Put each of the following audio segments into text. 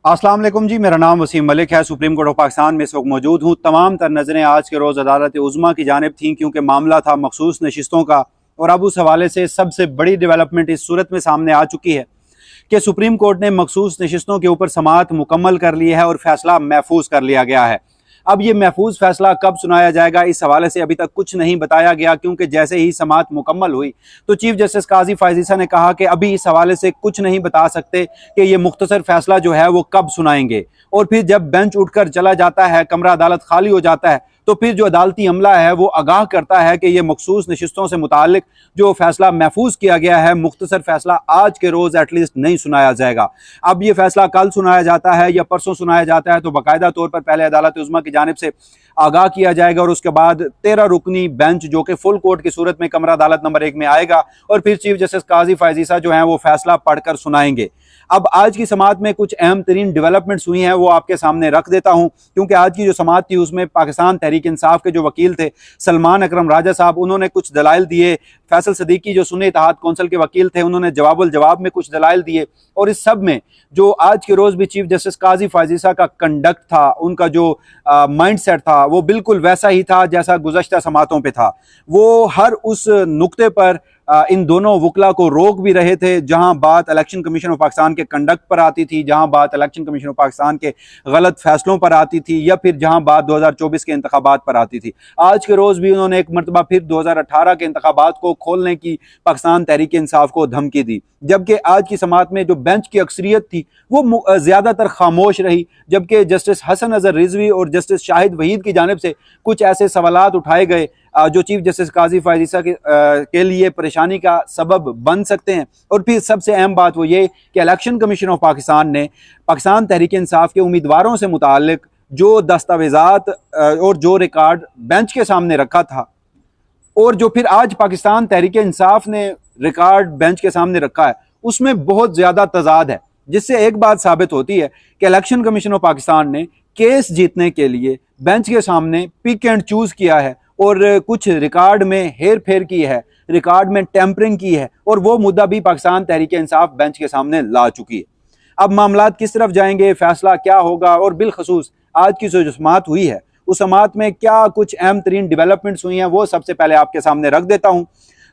अस्सलाम वालेकुम जी, मेरा नाम वसीम मलिक है। सुप्रीम कोर्ट ऑफ पाकिस्तान में इस वक्त मौजूद हूँ। तमाम तर नज़रें आज के रोज़ अदालत उज़्मा की जानिब थीं क्योंकि मामला था मखसूस नशिस्तों का। और अब उस हवाले से सबसे बड़ी डेवलपमेंट इस सूरत में सामने आ चुकी है कि सुप्रीम कोर्ट ने मखसूस नशिस्तों के ऊपर समाअत मुकम्मल कर ली है और फैसला महफूज कर लिया गया है। अब ये महफूज फैसला कब सुनाया जाएगा, इस हवाले से अभी तक कुछ नहीं बताया गया, क्योंकि जैसे ही समाअत मुकम्मल हुई तो चीफ जस्टिस काजी फायज ईसा ने कहा कि अभी इस हवाले से कुछ नहीं बता सकते कि ये मुख्तसर फैसला जो है वो कब सुनाएंगे। और फिर जब बेंच उठकर चला जाता है, कमरा अदालत खाली हो जाता है, तो फिर जो अदालती अमला है वो आगाह करता है कि ये मखसूस नशिस्तों से मुतालिक जो फैसला महफूज किया गया है, मुख्तसर फैसला आज के रोज़ एटलीस्ट नहीं सुनाया जाएगा। अब ये फैसला कल सुनाया जाता है या परसों सुनाया जाता है तो बाकायदा तौर पर पहले अदालत उज़्मा की जानिब से आगाह किया जाएगा और उसके बाद 13 रुकनी बेंच जो कि फुल कोर्ट की सूरत में कमरा अदालत नंबर 1 में आएगा और फिर चीफ जस्टिस काजी फायज ईसा जो है वो फैसला पढ़कर सुनाएंगे। अब आज की समाअत में कुछ अहम तरीन डेवलपमेंट्स हुई हैं, वो आपके सामने रख देता हूं, क्योंकि आज की जो समाअत थी उसमें पाकिस्तान तहरीक इंसाफ के जो वकील थे सलमान अकरम राजा साहब, उन्होंने कुछ दलाइल दिए। फैसल सदीकी जो सुन्नी इत्तेहाद कौंसिल के वकील थे, उन्होंने जवाबुल जवाब में कुछ दलाइल दिए। और इस सब में जो आज के रोज़ भी चीफ जस्टिस काजी फायज ईसा का कंडक्ट था, उनका जो माइंड सेट था वो बिल्कुल वैसा ही था जैसा गुज़श्ता समाअतों पे था। वो हर उस नुक्ते पर इन दोनों वकला को रोक भी रहे थे जहां बात इलेक्शन कमीशन ऑफ पाकिस्तान के कंडक्ट पर आती थी, जहां बात इलेक्शन कमीशन ऑफ पाकिस्तान के गलत फैसलों पर आती थी, या फिर जहां बात 2024 के इंतखाबात पर आती थी। आज के रोज़ भी उन्होंने एक मरतबा फिर 2018 के इंतखाबात को खोलने की पाकिस्तान तहरीक इंसाफ को धमकी दी। जबकि आज की समाअत में जो बेंच की अक्सरियत थी वो ज़्यादातर खामोश रही, जबकि जस्टिस हसन अजहर रिजवी और जस्टिस शाहिद वहीद की जानिब से कुछ ऐसे सवालात उठाए गए जो चीफ जस्टिस काजी फायज ईसा के लिए परेशानी का सबब बन सकते हैं। और फिर सबसे अहम बात वो ये कि इलेक्शन कमीशन ऑफ पाकिस्तान ने पाकिस्तान तहरीक इंसाफ के उम्मीदवारों से मुतालिक जो दस्तावेजात और जो रिकॉर्ड बेंच के सामने रखा था और जो फिर आज पाकिस्तान तहरीक इंसाफ ने रिकॉर्ड बेंच के सामने रखा है, उसमें बहुत ज़्यादा तजाद है, जिससे एक बात साबित होती है कि इलेक्शन कमीशन ऑफ पाकिस्तान ने केस जीतने के लिए बेंच के सामने पिक एंड चूज़ किया है और कुछ रिकॉर्ड में हेर फेर की है, रिकॉर्ड में टेम्परिंग की है, और वो मुद्दा भी पाकिस्तान तहरीक इंसाफ बेंच के सामने ला चुकी है। अब मामलात किस तरफ जाएंगे, फैसला क्या होगा, और बिलखसूस आज की जो समाअत हुई है उस समाअत में क्या कुछ अहम तरीन डेवलपमेंट्स हुई हैं, वो सबसे पहले आपके सामने रख देता हूँ।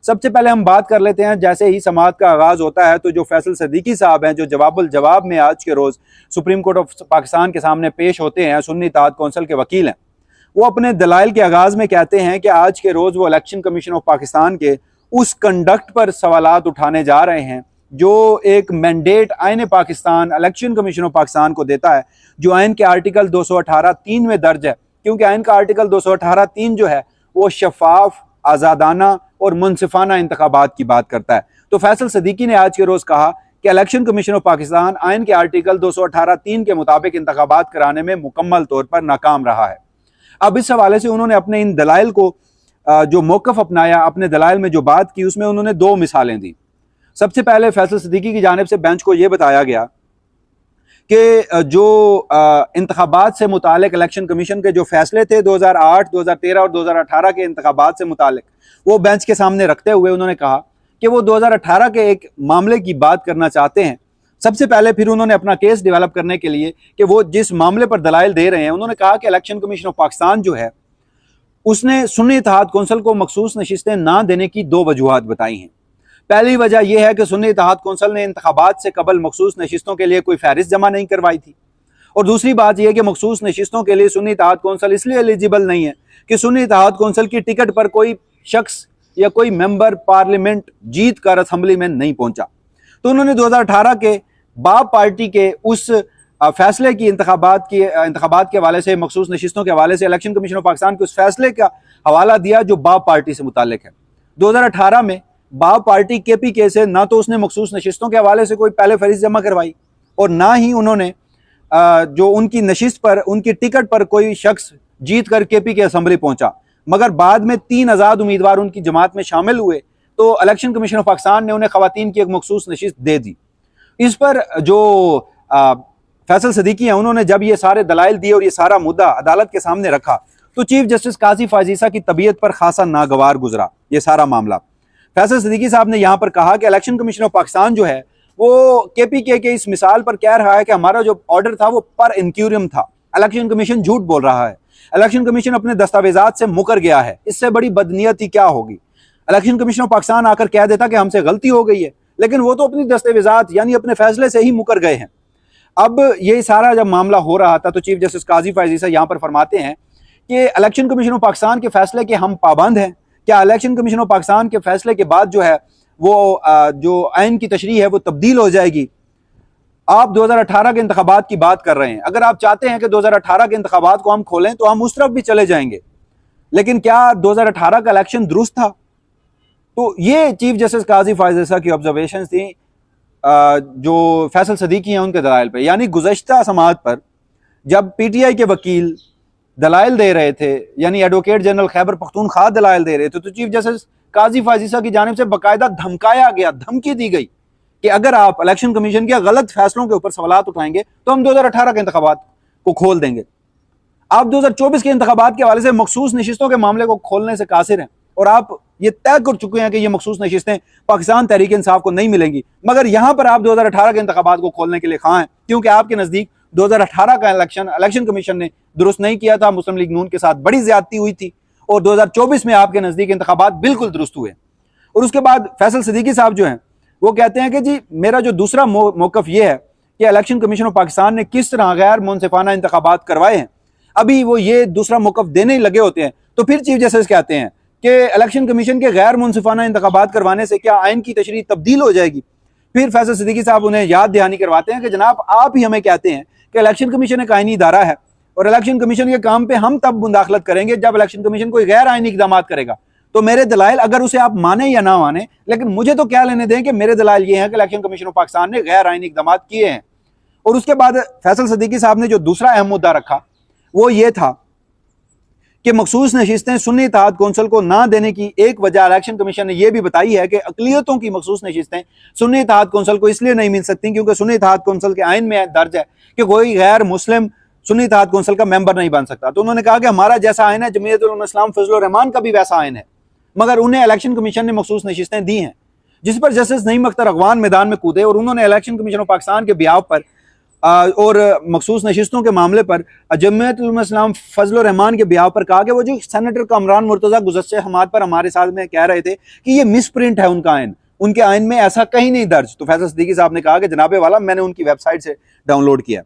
सबसे पहले हम बात कर लेते हैं, जैसे ही समाअत का आगाज़ होता है तो जो फैसल सदीकी साहब हैं, जो जवाबुल जवाब में आज के रोज़ सुप्रीम कोर्ट ऑफ पाकिस्तान के सामने पेश होते हैं, सुन्नी इत्तेहाद कौंसिल के वकील हैं, वो अपने दलाइल के आगाज़ में कहते हैं कि आज के रोज़ वो इलेक्शन कमीशन ऑफ पाकिस्तान के उस कंडक्ट पर सवालात उठाने जा रहे हैं जो एक मैंडेट आईन Pakistan election commission of Pakistan को देता है, जो आइन के आर्टिकल 218(3) में दर्ज है। क्योंकि आइन का आर्टिकल 218(3) जो है वो शफाफ, आज़ादाना और मुनसिफाना इंतखाबात की बात करता है। तो फैसल सदीकी ने आज के रोज़ कहा कि इलेक्शन कमीशन ऑफ पाकिस्तान आइन के आर्टिकल 218(3) के मुताबिक इंतखाबात कराने में मुकम्मल तौर पर नाकाम रहा है। अब इस हवाले से उन्होंने अपने इन दलाइल को जो मौक़िफ़ अपनाया, अपने दलाइल में जो बात की उसमें उन्होंने दो मिसालें दी। सबसे पहले फैसल सदीकी की जानिब से बेंच को यह बताया गया कि जो इंतखाबात से मुतालिक इलेक्शन कमीशन के जो फैसले थे 2008, 2013 और 2018 के इंतखाबात से मुतालिक, वो बेंच के सामने रखते हुए उन्होंने कहा कि वो 2018 के एक मामले की बात करना चाहते हैं। सबसे पहले फिर उन्होंने अपना केस डेवलप करने के लिए कि वो जिस मामले पर दलाइल दे रहे हैं, उन्होंने कहा कि इलेक्शन कमीशन ऑफ पाकिस्तान जो है उसने सुन्नी इत्तेहाद कौंसिल को मखसूस नशिस्तें ना देने की दो वजूहात बताई हैं। पहली वजह यह है कि सुन्नी इत्तेहाद कौंसिल ने इंतखाबात से कबल मखसूस नशिस्तों के लिए कोई फहरिस्त जमा नहीं करवाई थी, और दूसरी बात यह कि मखसूस नशिस्तों के लिए सुन्नी इत्तेहाद कौंसिल इसलिए एलिजिबल नहीं है कि सुन्नी इत्तेहाद कौंसिल की टिकट पर कोई शख्स या कोई मेंबर पार्लियामेंट जीत कर असम्बली में नहीं पहुंचा। तो उन्होंने 2018 के बाप पार्टी के उस फैसले की इंतखाबात के हवाले से, मखसूस नशिस्तों के हवाले से इलेक्शन कमीशन ऑफ पाकिस्तान के उस फैसले का हवाला दिया जो बाप पार्टी से मुतालिक है। 2018 में बाप पार्टी KPK से ना तो उसने मखसूस नशिस्तों के हवाले से कोई पहले फहरिस्त जमा करवाई और ना ही उन्होंने जो उनकी नशिस्त पर, उनकी टिकट पर कोई शख्स जीत कर KPK असम्बली पहुंचा। मगर बाद में 3 आज़ाद उम्मीदवार उनकी जमात में शामिल हुए तो इलेक्शन कमीशन ऑफ पाकिस्तान ने उन्हें खवातीन की एक मखसूस नशिस्त दे दी। इस पर जो फैसल सदीकी हैं, उन्होंने जब ये सारे दलाइल दिए और ये सारा मुद्दा अदालत के सामने रखा तो चीफ जस्टिस काजी फायज ईसा की तबीयत पर खासा नागवार गुजरा ये सारा मामला। फैसल सदीकी साहब ने यहाँ पर कहा कि इलेक्शन कमीशन ऑफ पाकिस्तान जो है वो KPK के इस मिसाल पर कह रहा है कि हमारा जो ऑर्डर था वो पर इंक्यूरियम था। इलेक्शन कमीशन झूठ बोल रहा है, इलेक्शन कमीशन अपने दस्तावेजात से मुकर गया है। इससे बड़ी बदनीयती क्या होगी? इलेक्शन कमीशन ऑफ पाकिस्तान आकर कह देता कि हमसे गलती हो गई है, लेकिन वो तो अपनी दस्तावेजात यानी अपने फैसले से ही मुकर गए हैं। अब ये सारा जब मामला हो रहा था तो चीफ जस्टिस काजी फैज ईसा यहाँ पर फरमाते हैं कि इलेक्शन कमीशन ऑफ पाकिस्तान के फैसले के हम पाबंद हैं। क्या इलेक्शन कमीशन ऑफ पाकिस्तान के फैसले के बाद जो है वो जो आइन की तशरीह है वो तब्दील हो जाएगी? आप 2018 के इंतखाबात की बात कर रहे हैं। अगर आप चाहते हैं कि 2018 के इंतखाबात को हम खोलें तो हम उस तरफ भी चले जाएंगे, लेकिन क्या 2018 का इलेक्शन दुरुस्त था? तो ये चीफ जस्टिस काजी फैज ईसा की ऑब्जर्वेशन थी जो फैसल सदीकी हैं उनके दलाइल पे। यानी गुज़श्ता समाअत पर जब PTI के वकील दलाइल दे रहे थे, यानी एडवोकेट जनरल खैबर पख्तूनख्वा दलाइल दे रहे थे, तो चीफ जस्टिस काजी फैज ईसा की जानिब से बाकायदा धमकाया गया, धमकी दी गई कि अगर आप इलेक्शन कमीशन के गलत फैसलों के ऊपर सवालात उठाएंगे तो हम 2018 के इंतखाबात को खोल देंगे। आप 2024 के इंतखाबात के हवाले से मखसूस नशिस्तों के मामले को खोलने से कासिर हैं और आप ये तय कर चुके हैं कि ये मखसूस नशिस्तें पाकिस्तान तहरीक इंसाफ को नहीं मिलेंगी, मगर यहां पर आप 2018 के इंतखाबात को खोलने के लिए खां हैं, क्योंकि आपके नजदीक 2018 का इलेक्शन कमीशन ने दुरुस्त नहीं किया था, मुस्लिम लीग नून के साथ बड़ी ज्यादती हुई थी और 2024 में आपके नजदीक इंतखाबात बिल्कुल दुरुस्त हुए। और उसके बाद फैसल सदीकी साहब जो हैं वो कहते हैं कि जी मेरा जो दूसरा मौकफ ये है कि इलेक्शन कमीशन ऑफ पाकिस्तान ने किस तरह गैर मुनसिफाना इंतखाबात करवाए हैं, अभी वो ये दूसरा मौकफ देने ही लगे होते हैं। तो फिर चीफ जस्टिस कहते हैं कि इलेक्शन कमीशन के गैर मुनसिफाना इंतखाबात करवाने से क्या आइन की तशरीह तब्दील हो जाएगी? फिर फैसल सदीकी साहब उन्हें याद दहानी करवाते हैं कि जनाब आप ही हमें कहते हैं कि इलेक्शन कमीशन एक आइनी इदारा है और इलेक्शन कमीशन के काम पे हम तब मुदाखलत करेंगे जब इलेक्शन कमीशन कोई गैर आइनी इकदाम करेगा। तो मेरे दलाइल अगर उसे आप माने या ना माने, लेकिन मुझे तो क्या लेने दें कि मेरे दलाइल ये हैं कि इलेक्शन कमीशन ऑफ पाकिस्तान ने गैर आइनी इकदाम किए हैं। और उसके बाद फैसल सदीकी साहब ने जो दूसरा अहम मुद्दा रखा वो ये था कि मखसूस नशिस्तें सुन्नी इत्तेहाद कौंसिल को ना देने की एक वजह इलेक्शन कमीशन ने यह भी बताई है कि अकलियतों की मखसूस नशिस्तें सुन्नी इत्तेहाद कौंसिल को इसलिए नहीं मिल सकती क्योंकि सुन्नी इत्तेहाद कौंसिल के आइन में दर्ज है कि कोई गैर मुस्लिम सुन्नी इत्तेहाद कौंसिल का मेंबर नहीं बन सकता। तो उन्होंने कहा कि हमारा जैसा आइन है जमीयतुल उलमा इस्लाम फजलुर रहमान का भी वैसा आइन है, मगर उन्हें इलेक्शन कमीशन ने मखसूस नशिस्तें दी हैं, जिस पर जस्टिस नईम अख्तर अगवान मैदान में कूदे और उन्होंने इलेक्शन कमीशन ऑफ पाकिस्तान के बिहाव पर और मखसूस नशिस्तों के मामले पर जमीयतुल उलमा इस्लाम फजलुर रहमान के बिहाव पर कहा कि वो जो सेनेटर कामरान मुर्तज़ा गुज़श्ते हमाद पर हमारे साथ में कह रहे थे कि ये मिसप्रिंट है उनका आइन, उनके आइन में ऐसा कहीं नहीं दर्ज। तो फैसल सदीकी साहब ने कहा कि जनाबे वाला मैंने उनकी वेबसाइट से डाउनलोड किया।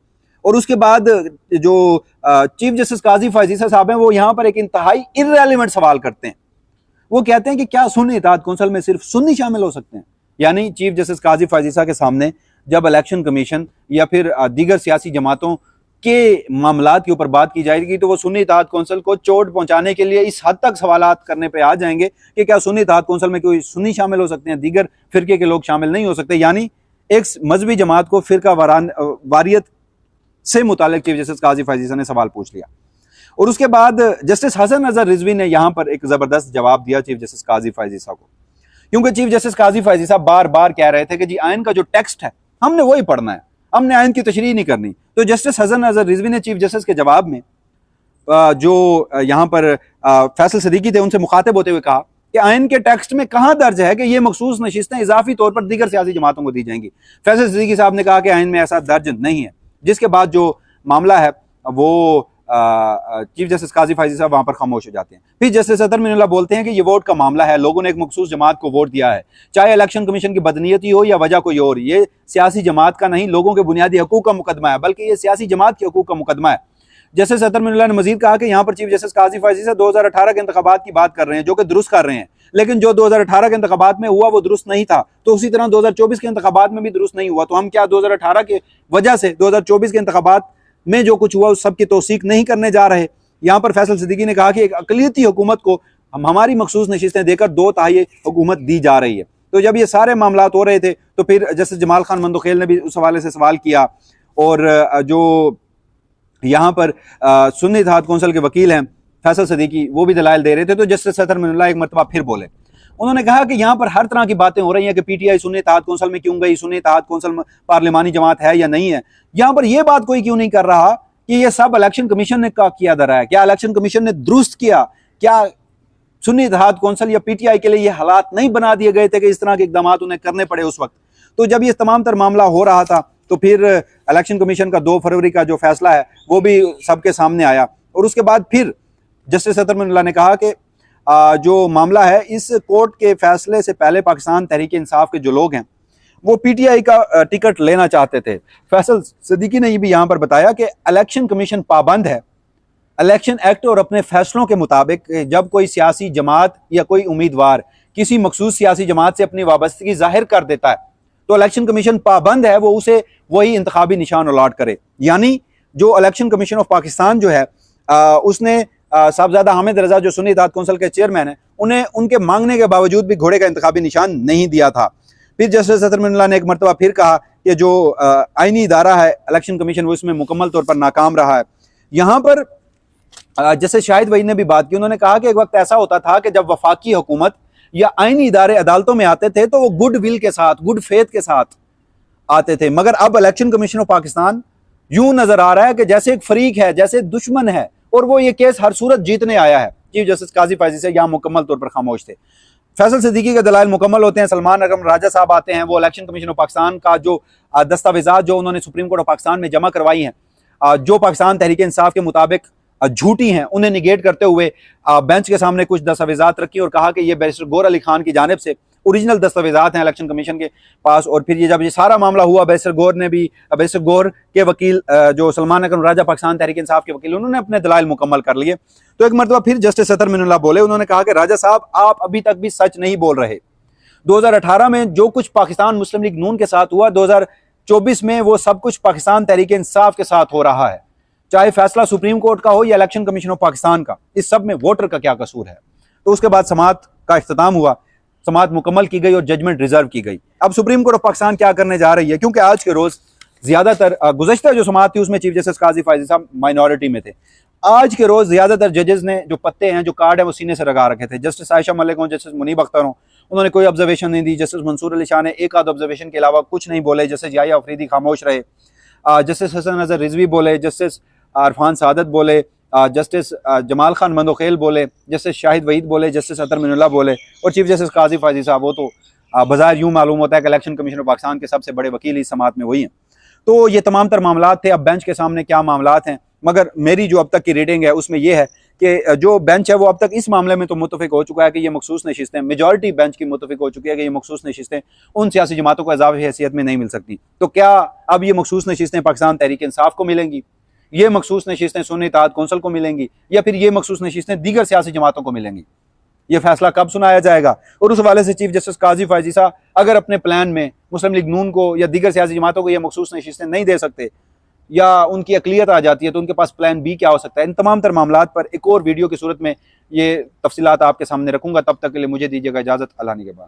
और उसके बाद जो चीफ जस्टिस काजी फैज ईसा साहब हैं वो यहाँ पर एक इंतहाई इर्रेलेवेंट सवाल करते हैं। वो कहते हैं कि क्या सुन्नी इत्तेहाद कौंसिल में सिर्फ सुन्नी शामिल हो सकते हैं? यानी चीफ जस्टिस काजी फैज ईसा के सामने जब इलेक्शन कमीशन या फिर दीगर सियासी जमातों के मामलात के ऊपर बात की जाएगी तो वो सुन्नी इत्तेहाद कौंसिल को चोट पहुंचाने के लिए इस हद तक सवालात करने पे आ जाएंगे कि क्या सुन्नी इत्तेहाद कौंसिल में कोई सुन्नी शामिल हो सकते हैं, दीगर फिरके के लोग शामिल नहीं हो सकते। यानी एक मजहबी जमात को फिरका वारियत से मुतालिक चीफ जस्टिस काजी फैज ईसा ने सवाल पूछ लिया। और उसके बाद जस्टिस हसन अजहर रिजवी ने यहाँ पर एक जबरदस्त जवाब दिया चीफ जस्टिस काजी फैज ईसा को, क्योंकि चीफ जस्टिस काजी फैज ईसा बार बार कह रहे थे कि जी आइन का जो टेक्स्ट है हमने वही पढ़ना है, हमने आइन की तशरीह नहीं करनी। तो जस्टिस हसन अजहर रिजवी ने चीफ जस्टिस के जवाब में जो यहाँ पर फैसल सदीकी थे उनसे मुखातिब होते हुए कहा कि आइन के टेक्स्ट में कहाँ दर्ज है कि ये मखसूस नशिस्तें इजाफी तौर पर दीगर सियासी जमातों को दी जाएंगी। फैसल सदीकी साहब ने कहा कि आइन में ऐसा दर्ज नहीं है, जिसके बाद जो मामला है वो चीफ जस्टिस काजी फैज ईसा वहां पर खामोश हो जाते हैं। फिर जस्टिस अतर मिनल्लाह बोलते हैं कि ये वोट का मामला है, लोगों ने एक मखसूस जमात को वोट दिया है, चाहे इलेक्शन कमीशन की बदनीयती हो या वजह कोई और, ये सियासी जमात का नहीं लोगों के बुनियादी हकूक का मुकदमा है, बल्कि ये सियासी जमात के हकूक का मुकदमा है। जस्टिस अतर मिनल्लाह ने मजीद कहा कि यहाँ पर चीफ जस्टिस काजी फैज ईसा 2018 के इंतखाबात की बात कर रहे हैं जो कि दुरुस्त कर रहे हैं, लेकिन जो 2018 के इंतखाबात में हुआ वो दुरुस्त नहीं था, तो उसी तरह 2024 के इंतखाबात में भी दुरुस्त नहीं हुआ। तो हम क्या 2018 के वजह से 2024 के इंतखाबात में जो कुछ हुआ उस सब की तौसीक नहीं करने जा रहे? यहाँ पर फैसल सिद्दीकी ने कहा कि एक अक़लियती हुकूमत को हम हमारी मखसूस नशिस्तें देकर 2/3 हुकूमत दी जा रही है। तो जब ये सारे मामलात हो रहे थे तो फिर जस्टिस जमाल खान मंदोखेल ने भी उस हवाले से सवाल किया, और जो यहाँ पर सुन्नी इत्तेहाद कौंसिल के वकील हैं फैसल सदीकी वो भी दलाइल दे रहे थे। तो जस्टिस अतर मिनल्लाह एक मरतबा फिर बोले, उन्होंने कहा कि यहाँ पर हर तरह की बातें हो रही हैं कि PTI सुन्नी इत्तेहाद कौंसिल में क्यों गई, सुन्नी इत्तेहाद कौंसिल पार्लिमानी जमात है या नहीं है। यहाँ पर यह बात कोई क्यों नहीं कर रहा कि यह सब इलेक्शन कमीशन ने किया जा रहा है? क्या इलेक्शन कमीशन ने दुरुस्त किया? क्या सुन्नी इत्तेहाद कौंसिल या PTI के लिए ये हालात नहीं बना दिए गए थे कि इस तरह के इकदाम उन्हें करने पड़े उस वक्त? तो जब ये तमाम तर मामला हो रहा था तो फिर इलेक्शन कमीशन का 2 फरवरी का जो फैसला है वो भी सबके सामने आया, और उसके बाद फिर जस्टिस अतर मिनुल्लाह ने कहा कि जो मामला है इस कोर्ट के फैसले से पहले पाकिस्तान तहरीक इंसाफ के जो लोग हैं वो पीटीआई का टिकट लेना चाहते थे। फैसल सिद्दीकी ने भी यहाँ पर बताया कि इलेक्शन कमीशन पाबंद है इलेक्शन एक्ट और अपने फैसलों के मुताबिक जब कोई सियासी जमात या कोई उम्मीदवार किसी मखसूस सियासी जमात से अपनी वाबस्तगी जाहिर कर देता है तो इलेक्शन कमीशन पाबंद है वो उसे वही इंतखाबी निशान अलॉट करे। यानी जो इलेक्शन कमीशन ऑफ पाकिस्तान जो है उसने साहबजादा हामिद रजा जो सुन्नी इत्तेहाद कौंसिल के चेयरमैन हैं उन्हें उनके मांगने के बावजूद भी घोड़े का इंतखाबी निशान नहीं दिया था। फिर जस्टिस अतर मिनुल्लाह ने एक मरतबा फिर कहा कि जो आईनी इदारा है इलेक्शन कमीशन वो इसमें मुकम्मल तौर पर नाकाम रहा है। यहाँ पर जैसे शाहिद वहीद ने भी बात की, उन्होंने कहा कि एक वक्त ऐसा होता था कि जब वफाकी हुकूमत या आईनी इदारे अदालतों में आते थे तो वो गुड विल के साथ गुड फेथ के साथ आते थे, मगर अब इलेक्शन कमीशन ऑफ पाकिस्तान यूं नजर आ रहा है कि जैसे एक फरीक है, जैसे दुश्मन है, और वो ये केस हर सूरत जीतने आया है। चीफ जस्टिस काजी फैजी से यहाँ मुकम्मल तौर पर खामोश थे। फैसल सिद्दीकी के दलाइल मुकम्मल होते हैं, सलमान अकरम राजा साहब आते हैं, वो इलेक्शन कमीशन ऑफ पाकिस्तान का जो दस्तावेजात जो उन्होंने सुप्रीम कोर्ट ऑफ पाकिस्तान में जमा करवाई हैं, जो पाकिस्तान तहरीक इंसाफ के मुताबिक झूठी हैं, उन्हें निगेट करते हुए बेंच के सामने कुछ दस्तावेजात रखी और कहा कि ये बैरिस्टर गौहर अली खान की जानिब से ओरिजिनल दस्तावेजात हैं इलेक्शन कमीशन के पास। और फिर ये जब ये सारा मामला हुआ, बैरिस्टर गौहर के वकील जो सलमान अकरम राजा पाकिस्तान तहरीक इंसाफ के वकील, उन्होंने अपने दलाइल मुकम्मल कर लिए। तो एक मरतबा फिर जस्टिस अतर मिनुल्लाह बोले, उन्होंने कहा कि राजा साहब आप अभी तक भी सच नहीं बोल रहे। 2018 में जो कुछ पाकिस्तान मुस्लिम लीग नून के साथ हुआ, 2024 में वो सब कुछ पाकिस्तान तहरीक इंसाफ के साथ हो रहा है, चाहे फैसला सुप्रीम कोर्ट का हो या इलेक्शन कमीशन ऑफ पाकिस्तान का, इस सब में वोटर का क्या कसूर है। तो उसके बाद समाअत का इख्तिताम हुआ, समाअत मुकम्मल की गई और जजमेंट रिजर्व की गई। अब सुप्रीम कोर्ट ऑफ पाकिस्तान क्या करने जा रही है, क्योंकि आज के रोज ज्यादातर गुज़श्ता जो समाअत थी उसमें चीफ जस्टिस काजी फैजी साहब माइनॉरिटी में थे। आज के रोज ज्यादातर जजेस ने जो पत्ते हैं, जो कार्ड है, वो सीने से लगा रखे थे। जस्टिस आयशा मलिक हो, जस्टिस मुनीब अख्तर हो, उन्होंने कोई ऑब्जर्वेशन नहीं दी। जस्टिस मंसूर अली शाह ने एक आध ऑब्जर्वेशन के अलावा कुछ नहीं बोले। जस्टिस याहिया अफरीदी खामोश रहे। जस्टिस हसन नजर रिजवी बोले, जस्टिस अरफान सादत बोले, जस्टिस जमाल खान मंदोखेल बोले, जस्टिस शाहिद वहीद बोले, जस्टिस अतर मिनुल्लाह बोले, और चीफ जस्टिस काजी फैजी साहब, वो तो बाज़ाहिर यूं मालूम होता है कि इलेक्शन कमीशन ऑफ पाकिस्तान के सबसे बड़े वकील इस समाअत में वही हैं। तो ये तमाम तर मामलात थे। अब बेंच के सामने क्या मामलात हैं, मगर मेरी जो अब तक की रीडिंग है उसमें यह है कि जो बेंच है वो अब तक इस मामले में तो मुत्तफिक हो चुका है कि ये मखसूस नशिस्तें, मेजॉरिटी बेंच की मुत्तफिक हो चुकी है कि ये मखसूस नशिस्तें उन सियासी जमातों को इजाफी हैसियत में नहीं मिल सकती। तो क्या अब ये मखसूस नशिस्तें पाकिस्तान तहरीक इंसाफ को मिलेंगी, ये मखसूस नशिस्तें सुन्नी इत्तेहाद कौंसिल को मिलेंगी, या फिर ये मखसूस नशिस्तें दीगर सियासी जमातों को मिलेंगी? ये फैसला कब सुनाया जाएगा? और उस हवाले से चीफ जस्टिस काजी फैजी साहब अगर अपने प्लान में मुस्लिम लीग नून को या दीगर सियासी जमातों को ये मखसूस नशिस्तें नहीं दे सकते या उनकी अकलियत आ जाती है तो उनके पास प्लान बी क्या हो सकता है? इन तमाम तर मामलात पर एक और वीडियो की सूरत में ये तफसीलात आपके सामने रखूंगा। तब तक के लिए मुझे दीजिएगा इजाज़त। अल्लाह निगहबान।